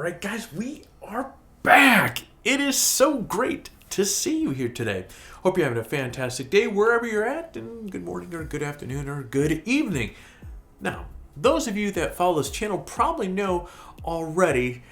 Alright guys, we are back! It is so great to see you here today. Hope you're having a fantastic day wherever you're at, and good morning or good afternoon or good evening. Now, those of you that follow this channel probably know already,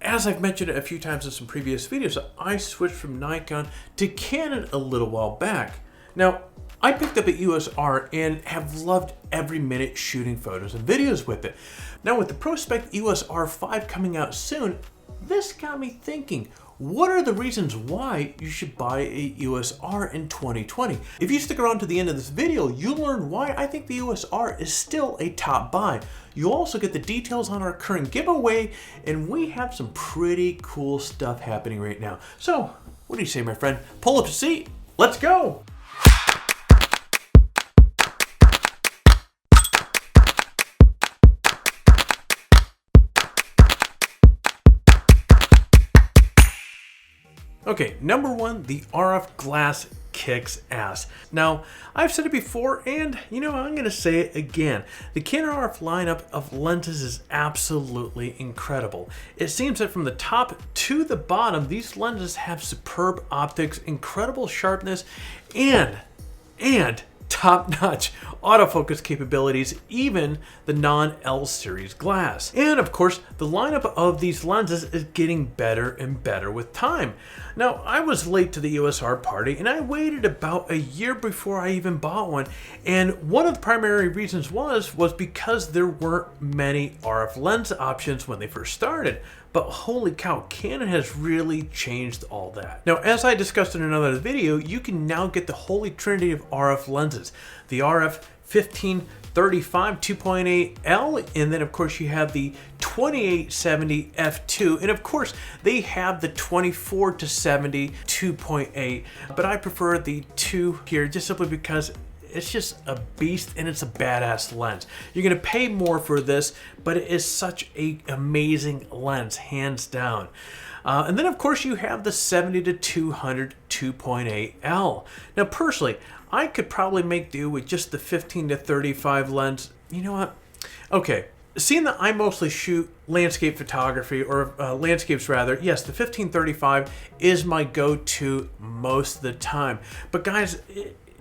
as I've mentioned a few times in some previous videos, I switched from Nikon to Canon a little while back. Now, I picked up an EOS R and have loved every minute shooting photos and videos with it. Now with the prospect EOS R5 coming out soon, this got me thinking, what are the reasons why you should buy a EOS R in 2020? If you stick around to the end of this video, you'll learn why I think the EOS R is still a top buy. You'll also get the details on our current giveaway, and we have some pretty cool stuff happening right now. So, what do you say, my friend? Pull up a seat, let's go! Okay, number one, the RF glass kicks ass. Now, I've said it before, and I'm gonna say it again. The Canon RF lineup of lenses is absolutely incredible. It seems that from the top to the bottom, these lenses have superb optics, incredible sharpness, and top-notch autofocus capabilities, even the non-L series glass. And of course, the lineup of these lenses is getting better and better with time. Now, I was late to the EOS R party, and I waited about a year before I even bought one. And one of the primary reasons was because there weren't many RF lens options when they first started. But holy cow, Canon has really changed all that. Now, as I discussed in another video, you can now get the holy trinity of RF lenses. The RF 1535 2.8L, and then of course you have the 2870 f2, and of course they have the 24-70 2.8, but I prefer the 2 here just simply because it's just a beast and it's a badass lens. You're gonna pay more for this, but it is such an amazing lens, hands down. And then of course you have the 70-200 2.8L. Now personally, I could probably make do with just the 15-35 lens. You know what? Okay, seeing that I mostly shoot landscape photography, or landscapes rather, yes, the 15-35 is my go-to most of the time. But guys,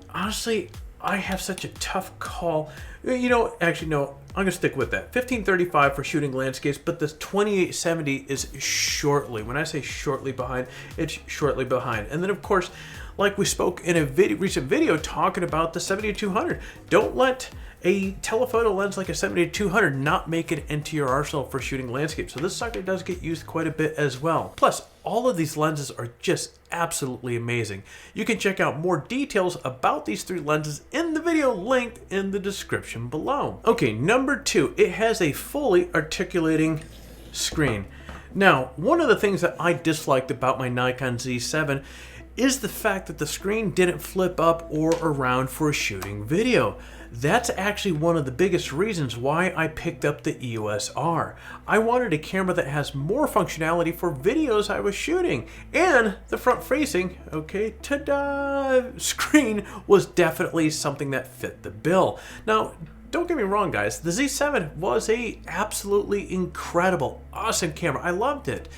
honestly, I have such a tough call. Actually, no, I'm gonna stick with that. 15-35 for shooting landscapes, but this 2870 is shortly. When I say shortly behind, it's shortly behind. And then of course, like we spoke in a recent video talking about the 70-200. Don't let a telephoto lens like a 70-200 not make it into your arsenal for shooting landscapes. So this sucker does get used quite a bit as well. Plus, all of these lenses are just absolutely amazing. You can check out more details about these three lenses in the video linked in the description below. Okay, number two, it has a fully articulating screen. Now, one of the things that I disliked about my Nikon Z7 is the fact that the screen didn't flip up or around for shooting video. That's actually one of the biggest reasons why I picked up the EOS R. I wanted a camera that has more functionality for videos I was shooting, and the front-facing, okay, ta-da, screen was definitely something that fit the bill. Now, don't get me wrong, guys, the Z7 was a absolutely incredible, awesome camera. I loved it.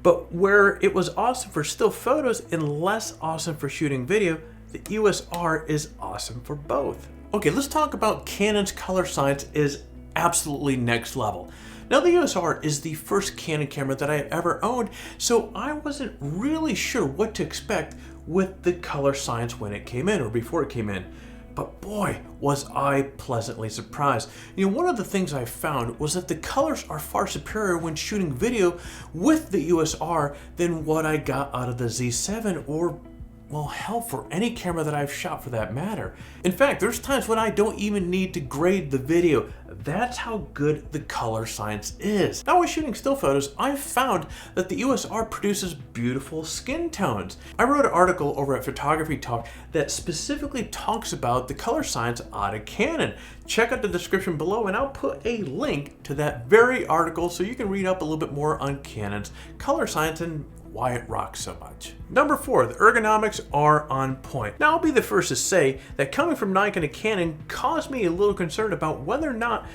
But where it was awesome for still photos and less awesome for shooting video, the EOS R is awesome for both. Okay, let's talk about Canon's color science is absolutely next level. Now, the EOS R is the first Canon camera that I have ever owned, so I wasn't really sure what to expect with the color science when it came in, or before it came in. But boy, was I pleasantly surprised. One of the things I found was that the colors are far superior when shooting video with the EOS R than what I got out of the Z7, or well, hell, for any camera that I've shot for that matter. In fact, there's times when I don't even need to grade the video. That's how good the color science is. Now, when shooting still photos, I've found that the EOS R produces beautiful skin tones. I wrote an article over at PhotographyTalk that specifically talks about the color science out of Canon. Check out the description below, and I'll put a link to that very article so you can read up a little bit more on Canon's color science and why it rocks so much. Number 4, the ergonomics are on point. Now, I'll be the first to say that coming from Nikon to Canon caused me a little concern about whether or not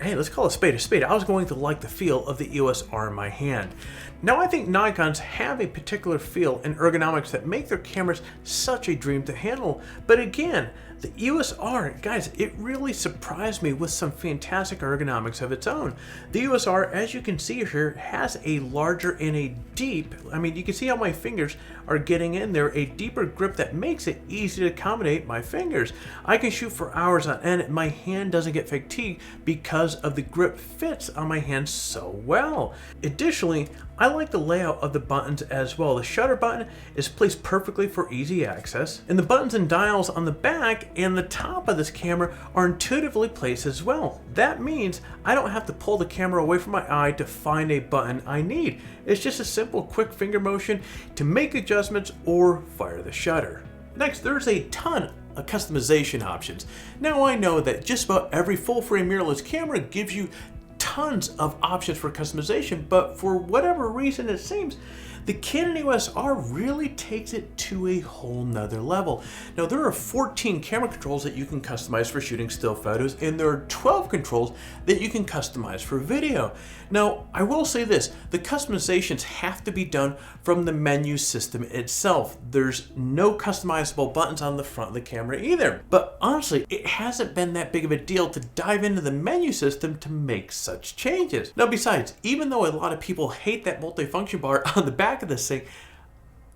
hey, let's call a spade a spade. I was going to like the feel of the EOS R in my hand. Now, I think Nikons have a particular feel and ergonomics that make their cameras such a dream to handle. But again, the EOS R, guys, it really surprised me with some fantastic ergonomics of its own. The EOS R, as you can see here, has a larger and a deep, I mean, you can see how my fingers are getting in there, a deeper grip that makes it easy to accommodate my fingers. I can shoot for hours on end. My hand doesn't get fatigued because of the grip fits on my hand so well. Additionally, I like the layout of the buttons as well. The shutter button is placed perfectly for easy access, and the buttons and dials on the back and the top of this camera are intuitively placed as well. That means I don't have to pull the camera away from my eye to find a button I need. It's just a simple quick finger motion to make adjustments or fire the shutter. Next, there's a ton of customization options. Now, I know that just about every full frame mirrorless camera gives you tons of options for customization, but for whatever reason it seems, the Canon EOS R really takes it to a whole nother level. Now, there are 14 camera controls that you can customize for shooting still photos, and there are 12 controls that you can customize for video. Now, I will say this, the customizations have to be done from the menu system itself. There's no customizable buttons on the front of the camera either. But honestly, it hasn't been that big of a deal to dive into the menu system to make such changes. Now, besides, even though a lot of people hate that multifunction bar on the back of this thing,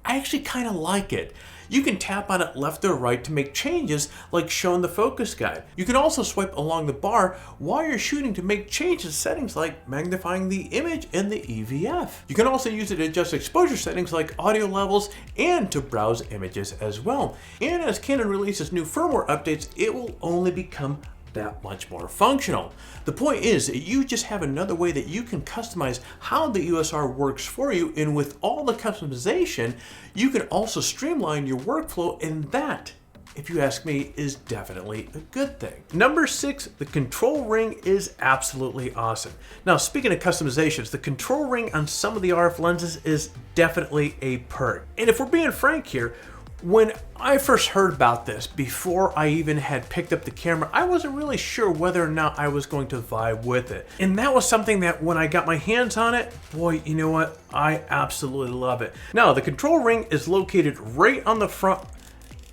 I actually kind of like it. You can tap on it left or right to make changes like shown the focus guide. You can also swipe along the bar while you're shooting to make changes settings like magnifying the image and the EVF. You can also use it to adjust exposure settings like audio levels and to browse images as well. And as Canon releases new firmware updates, it will only become that much more functional. The point is that you just have another way that you can customize how the EOS R works for you, and with all the customization, you can also streamline your workflow, and that, if you ask me, is definitely a good thing. Number 6, the control ring is absolutely awesome. Now, speaking of customizations, the control ring on some of the RF lenses is definitely a perk. And if we're being frank here, when I first heard about this, before I even had picked up the camera, I wasn't really sure whether or not I was going to vibe with it. And that was something that when I got my hands on it, boy, you know what? I absolutely love it. Now, the control ring is located right on the front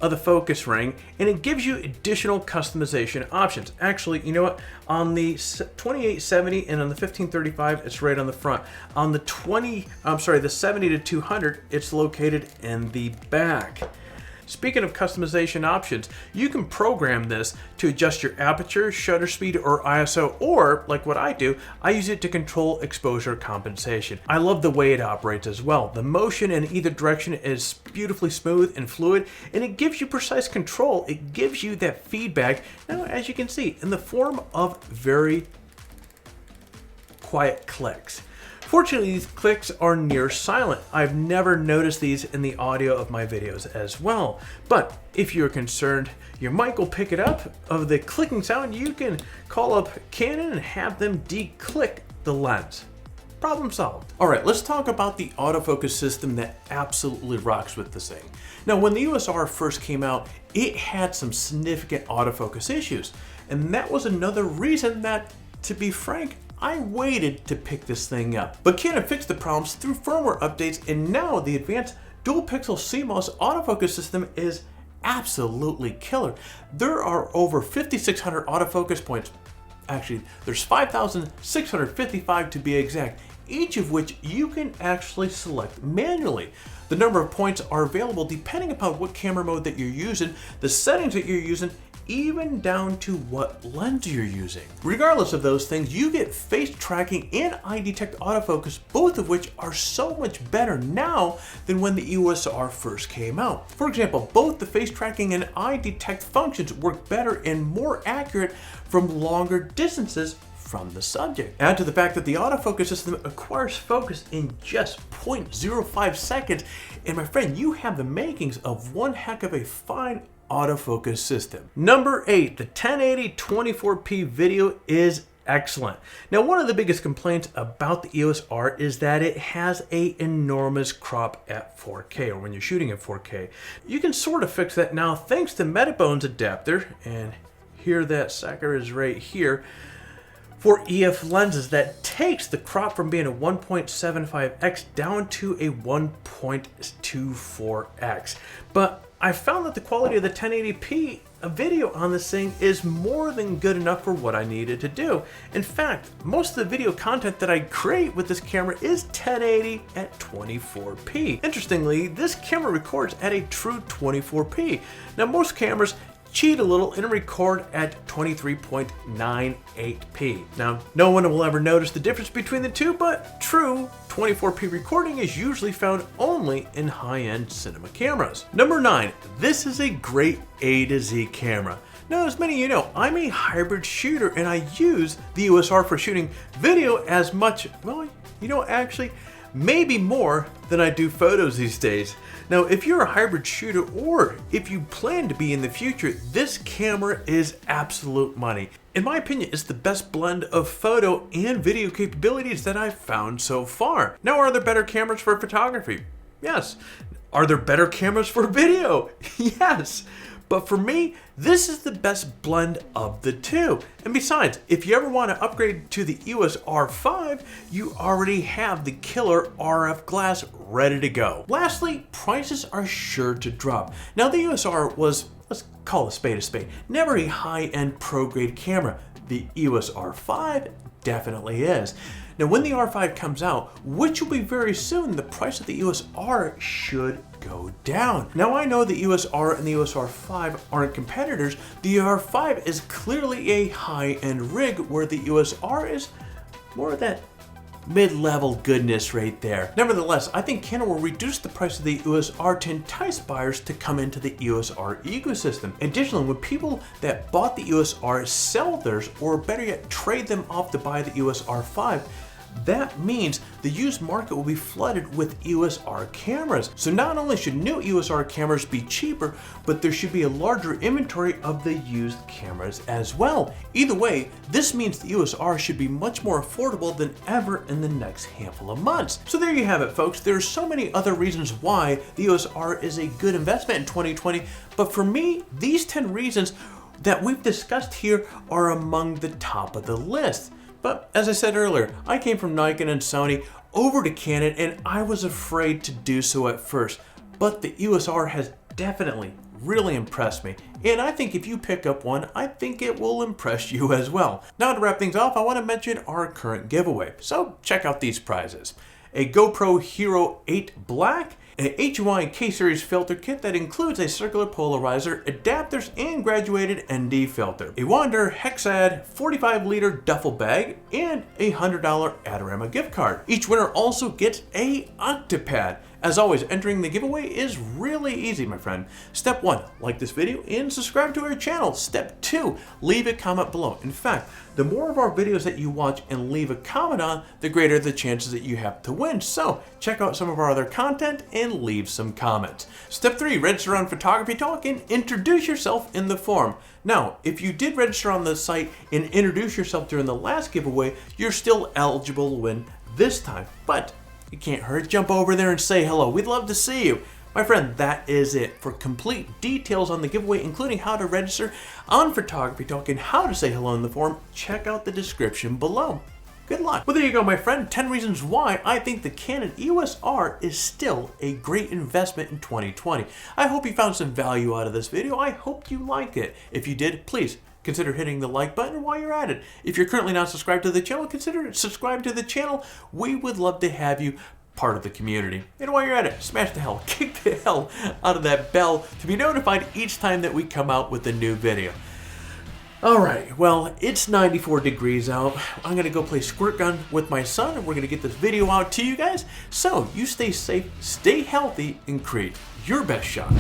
of the focus ring, and it gives you additional customization options. Actually, you know what? On the 2870 and on the 1535, it's right on the front. On the 70 to 200, it's located in the back. Speaking of customization options, you can program this to adjust your aperture, shutter speed, or ISO, or like what I do, I use it to control exposure compensation. I love the way it operates as well. The motion in either direction is beautifully smooth and fluid, and it gives you precise control. It gives you that feedback, now as you can see, in the form of very quiet clicks. Fortunately, these clicks are near silent. I've never noticed these in the audio of my videos as well. But if you're concerned your mic will pick it up of the clicking sound, you can call up Canon and have them de-click the lens. Problem solved. All right, let's talk about the autofocus system that absolutely rocks with this thing. Now, when the EOS R first came out, it had some significant autofocus issues. And that was another reason that, to be frank, I waited to pick this thing up. But Canon fixed the problems through firmware updates, and now the advanced dual pixel CMOS autofocus system is absolutely killer. There are over 5,600 autofocus points. Actually, there's 5,655 to be exact, each of which you can actually select manually. The number of points are available depending upon what camera mode that you're using, the settings that you're using, even down to what lens you're using. Regardless of those things, you get face tracking and eye detect autofocus, both of which are so much better now than when the EOS R first came out. For example, both the face tracking and eye detect functions work better and more accurate from longer distances from the subject. Add to the fact that the autofocus system acquires focus in just 0.05 seconds, and my friend, you have the makings of one heck of a fine autofocus system. Number 8, the 1080 24p video is excellent. Now, one of the biggest complaints about the EOS R is that it has an enormous crop at 4K, or when you're shooting at 4K. You can sort of fix that now thanks to Metabone's adapter, and here that sucker is right here. for EF lenses that takes the crop from being a 1.75x down to a 1.24x. But I found that the quality of the 1080p video on this thing is more than good enough for what I needed to do. In fact, most of the video content that I create with this camera is 1080 at 24p. Interestingly, this camera records at a true 24p. Now, most cameras cheat a little and record at 23.98p. Now, no one will ever notice the difference between the two, but true 24p recording is usually found only in high-end cinema cameras. Number 9, this is a great A to Z camera. Now, as many of you know, I'm a hybrid shooter and I use the EOS R for shooting video as much, well, you know, actually, maybe more than I do photos these days. Now, if you're a hybrid shooter or if you plan to be in the future, this camera is absolute money. In my opinion, it's the best blend of photo and video capabilities that I've found so far. Now, are there better cameras for photography? Yes. Are there better cameras for video? Yes. But for me, this is the best blend of the two. And besides, if you ever want to upgrade to the EOS R5, you already have the killer RF glass ready to go. Lastly, prices are sure to drop. Now, the EOS R was, let's call a spade, never a high-end pro-grade camera. The EOS R5 definitely is. Now, when the R5 comes out, which will be very soon, the price of the EOS R should go down. Now, I know the EOS R and the EOS R5 aren't competitors. The R5 is clearly a high-end rig, where the EOS R is more of that mid-level goodness right there. Nevertheless, I think Canon will reduce the price of the EOS R to entice buyers to come into the EOS R ecosystem. Additionally, when people that bought the EOS R sell theirs, or better yet, trade them off to buy the EOS R5, that means the used market will be flooded with EOS R cameras. So not only should new EOS R cameras be cheaper, but there should be a larger inventory of the used cameras as well. Either way, this means the EOS R should be much more affordable than ever in the next handful of months. So there you have it, folks. There are so many other reasons why the EOS R is a good investment in 2020, but for me, these 10 reasons that we've discussed here are among the top of the list. But as I said earlier, I came from Nikon and Sony over to Canon, and I was afraid to do so at first. But the EOS R has definitely really impressed me, and I think if you pick up one, I think it will impress you as well. Now, to wrap things off, I want to mention our current giveaway. So check out these prizes: a GoPro Hero 8 Black, an HUI K-Series filter kit that includes a circular polarizer, adapters, and graduated ND filter, a Wander Hexad 45-liter duffel bag, and a $100 Adorama gift card. Each winner also gets a Octopad. As always, entering the giveaway is really easy, my friend. Step 1, like this video and subscribe to our channel. Step 2, leave a comment below. In fact, the more of our videos that you watch and leave a comment on, the greater the chances that you have to win. So check out some of our other content and leave some comments. Step 3, register on PhotographyTalk and introduce yourself in the forum. Now, if you did register on the site and introduce yourself during the last giveaway, you're still eligible to win this time. But it can't hurt. Jump over there and say hello. We'd love to see you. My friend, that is it. For complete details on the giveaway, including how to register on PhotographyTalk and how to say hello in the forum, check out the description below. Good luck. Well, there you go, my friend. 10 reasons why I think the Canon EOS R is still a great investment in 2020. I hope you found some value out of this video. I hope you like it. If you did, please consider hitting the like button while you're at it. If you're currently not subscribed to the channel, consider subscribing to the channel. We would love to have you part of the community. And while you're at it, smash the hell, kick the hell out of that bell to be notified each time that we come out with a new video. Alright, well, it's 94 degrees out. I'm gonna go play squirt gun with my son, and we're gonna get this video out to you guys. So you stay safe, stay healthy, and create your best shot.